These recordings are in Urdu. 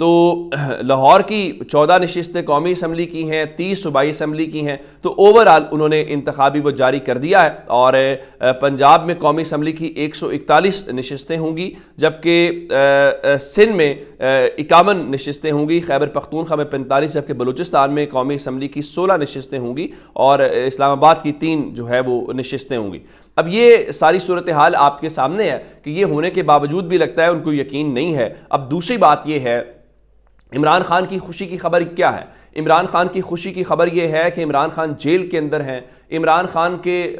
تو لاہور کی 14 نشستیں قومی اسمبلی کی ہیں، 30 صوبائی اسمبلی کی ہیں، تو اوورآل انہوں نے انتخابی وہ جاری کر دیا ہے، اور پنجاب میں قومی اسمبلی کی 141 نشستیں ہوں گی، جبکہ سندھ میں 51 نشستیں ہوں گی، خیبر پختونخوا میں 45، جبکہ بلوچستان میں قومی اسمبلی کی 16 نشستیں ہوں گی، اور اسلام آباد کی 3 جو ہے وہ نشستیں ہوں گی۔ اب یہ ساری صورتحال آپ کے سامنے ہے کہ یہ ہونے کے باوجود بھی لگتا ہے ان کو یقین نہیں ہے۔ اب دوسری بات یہ ہے، عمران خان کی خوشی کی خبر کیا ہے؟ عمران خان کی خوشی کی خبر یہ ہے کہ عمران خان جیل کے اندر ہیں، عمران خان کے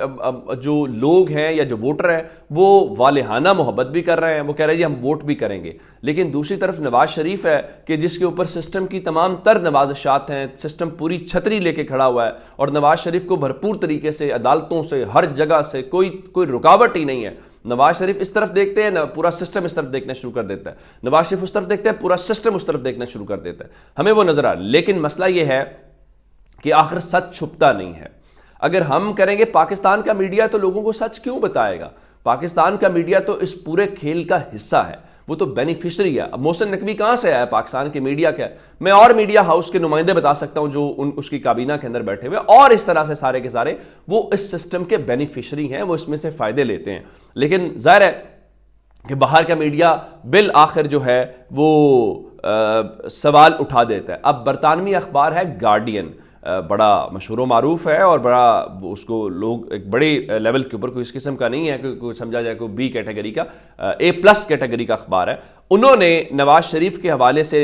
جو لوگ ہیں یا جو ووٹر ہیں وہ والہانہ محبت بھی کر رہے ہیں، وہ کہہ رہے ہیں جی ہم ووٹ بھی کریں گے، لیکن دوسری طرف نواز شریف ہے کہ جس کے اوپر سسٹم کی تمام تر نوازشات ہیں، سسٹم پوری چھتری لے کے کھڑا ہوا ہے، اور نواز شریف کو بھرپور طریقے سے عدالتوں سے ہر جگہ سے کوئی رکاوٹ ہی نہیں ہے۔ نواز شریف اس طرف دیکھتے ہیں، پورا سسٹم اس طرف دیکھنا شروع کر دیتا ہے، نواز شریف اس طرف دیکھتے ہیں، پورا سسٹم اس طرف دیکھنا شروع کر دیتا ہے، ہمیں وہ نظر آ رہا ہے۔ لیکن مسئلہ یہ ہے کہ آخر سچ چھپتا نہیں ہے۔ اگر ہم کریں گے پاکستان کا میڈیا تو لوگوں کو سچ کیوں بتائے گا؟ پاکستان کا میڈیا تو اس پورے کھیل کا حصہ ہے، وہ تو بینیفیشری ہے۔ اب محسن نقوی کہاں سے آیا پاکستان کے میڈیا کا؟ میں اور میڈیا ہاؤس کے نمائندے بتا سکتا ہوں جو اس کی کابینہ کے اندر بیٹھے ہوئے، اور اس طرح سے سارے کے سارے وہ اس سسٹم کے بینیفیشری ہیں، وہ اس میں سے فائدے لیتے ہیں۔ لیکن ظاہر ہے کہ باہر کا میڈیا بالآخر جو ہے وہ سوال اٹھا دیتا ہے۔ اب برطانوی اخبار ہے گارڈین، بڑا مشہور و معروف ہے، اور بڑا اس کو لوگ ایک بڑے لیول کے اوپر، کوئی اس قسم کا نہیں ہے کہ کوئی سمجھا جائے کوئی بی کیٹیگری کا، A+ کیٹیگری کا اخبار ہے۔ انہوں نے نواز شریف کے حوالے سے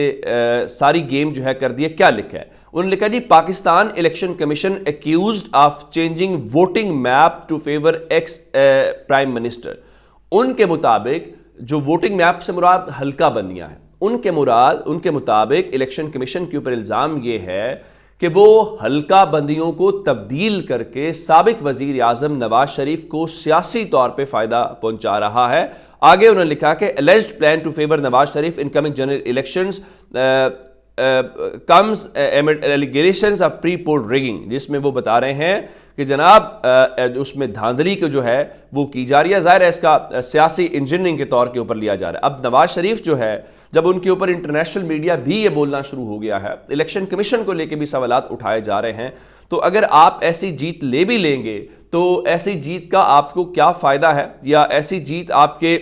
ساری گیم جو ہے کر دی ہے۔ کیا لکھا ہے انہوں نے؟ لکھا جی Pakistan election commission accused of changing voting map to favour ex prime minister. ان کے مطابق جو ووٹنگ میپ سے مراد حلقہ بندیاں ہیں، ان کے مطابق الیکشن کمیشن کے اوپر الزام یہ ہے کہ وہ حلقہ بندیوں کو تبدیل کر کے سابق وزیر اعظم نواز شریف کو سیاسی طور پہ فائدہ پہنچا رہا ہے۔ آگے انہوں نے لکھا کہ alleged plan to favor Nawaz Sharif in coming general elections comes amid allegations of pre-poll rigging، جس میں وہ بتا رہے ہیں کہ جناب اس میں دھاندلی کو جو ہے وہ کی جا رہی ہے، ظاہر ہے اس کا سیاسی انجینئرنگ کے طور کے اوپر لیا جا رہا ہے۔ اب نواز شریف جو ہے جب ان کے اوپر انٹرنیشنل میڈیا بھی یہ بولنا شروع ہو گیا ہے، الیکشن کمیشن کو لے کے بھی سوالات اٹھائے جا رہے ہیں، تو اگر آپ ایسی جیت لے بھی لیں گے تو ایسی جیت کا آپ کو کیا فائدہ ہے، یا ایسی جیت آپ کے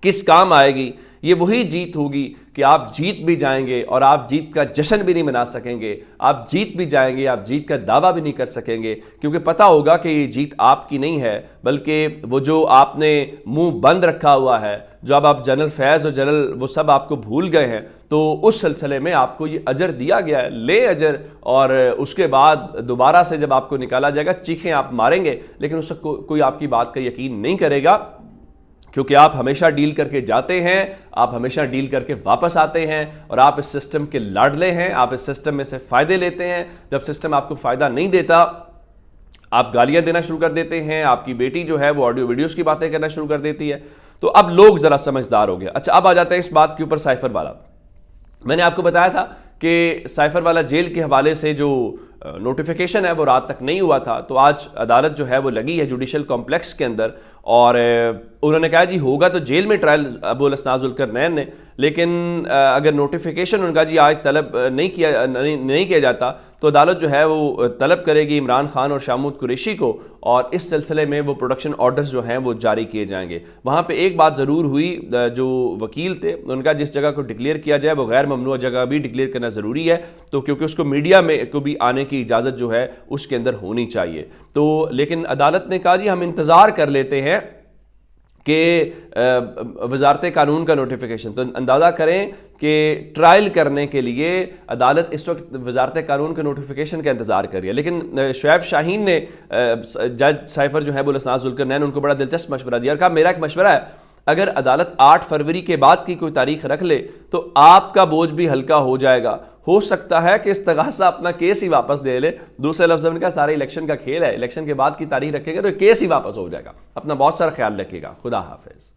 کس کام آئے گی؟ یہ وہی جیت ہوگی کہ آپ جیت بھی جائیں گے اور آپ جیت کا جشن بھی نہیں منا سکیں گے، آپ جیت بھی جائیں گے، آپ جیت کا دعویٰ بھی نہیں کر سکیں گے، کیونکہ پتہ ہوگا کہ یہ جیت آپ کی نہیں ہے، بلکہ وہ جو آپ نے منہ بند رکھا ہوا ہے، جو اب آپ جنرل فیض اور جنرل وہ سب آپ کو بھول گئے ہیں، تو اس سلسلے میں آپ کو یہ اجر دیا گیا ہے، لے اجر، اور اس کے بعد دوبارہ سے جب آپ کو نکالا جائے گا چیخیں آپ ماریں گے، لیکن اس کو کوئی آپ کی بات کا یقین نہیں کرے گا، کیونکہ آپ ہمیشہ ڈیل کر کے جاتے ہیں، آپ ہمیشہ ڈیل کر کے واپس آتے ہیں، اور آپ اس سسٹم کے لاڈلے ہیں، آپ اس سسٹم میں سے فائدے لیتے ہیں۔ جب سسٹم آپ کو فائدہ نہیں دیتا آپ گالیاں دینا شروع کر دیتے ہیں، آپ کی بیٹی جو ہے وہ آڈیو ویڈیوز کی باتیں کرنا شروع کر دیتی ہے، تو اب لوگ ذرا سمجھدار ہو گیا۔ اچھا اب آ جاتے ہیں اس بات کے اوپر سائفر والا۔ میں نے آپ کو بتایا تھا کہ سائفر والا جیل کے حوالے سے جو نوٹیفیکیشن ہے وہ رات تک نہیں ہوا تھا، تو آج عدالت جو ہے وہ لگی ہے جوڈیشل کمپلیکس کے اندر، اور انہوں نے کہا جی ہوگا تو جیل میں ٹرائل ابو الاسناد ذوالقرنین نے، لیکن اگر نوٹیفیکیشن ان کا جی آج طلب نہیں کیا جاتا تو عدالت جو ہے وہ طلب کرے گی عمران خان اور شاہ محمود قریشی کو، اور اس سلسلے میں وہ پروڈکشن آرڈرز جو ہیں وہ جاری کیے جائیں گے۔ وہاں پہ ایک بات ضرور ہوئی، جو وکیل تھے ان کا جس جگہ کو ڈکلیئر کیا جائے وہ غیر ممنوع جگہ بھی ڈکلیئر کرنا ضروری ہے، تو کیونکہ اس کو میڈیا میں کو بھی آنے کی اجازت جو ہے اس کے اندر ہونی چاہیے، تو لیکن عدالت نے کہا جی ہم انتظار کر لیتے ہیں کہ وزارت قانون کا نوٹیفیکیشن، تو اندازہ کریں کہ ٹرائل کرنے کے لیے عدالت اس وقت وزارت قانون کے نوٹیفیکیشن کا انتظار کر رہی ہے۔ لیکن شعیب شاہین نے جج سائفر جو ہے ابو الاسناد ذوالقرنین ان کو بڑا دلچسپ مشورہ دیا اور کہا میرا ایک مشورہ ہے، اگر عدالت 8 فروری کے بعد کی کوئی تاریخ رکھ لے تو آپ کا بوجھ بھی ہلکا ہو جائے گا، ہو سکتا ہے کہ استغاثہ اپنا کیس ہی واپس لے لے۔ دوسرے لفظ میں کہا سارے الیکشن کا کھیل ہے، الیکشن کے بعد کی تاریخ رکھیں گے تو کیس ہی واپس ہو جائے گا۔ اپنا بہت سارا خیال رکھیے گا، خدا حافظ۔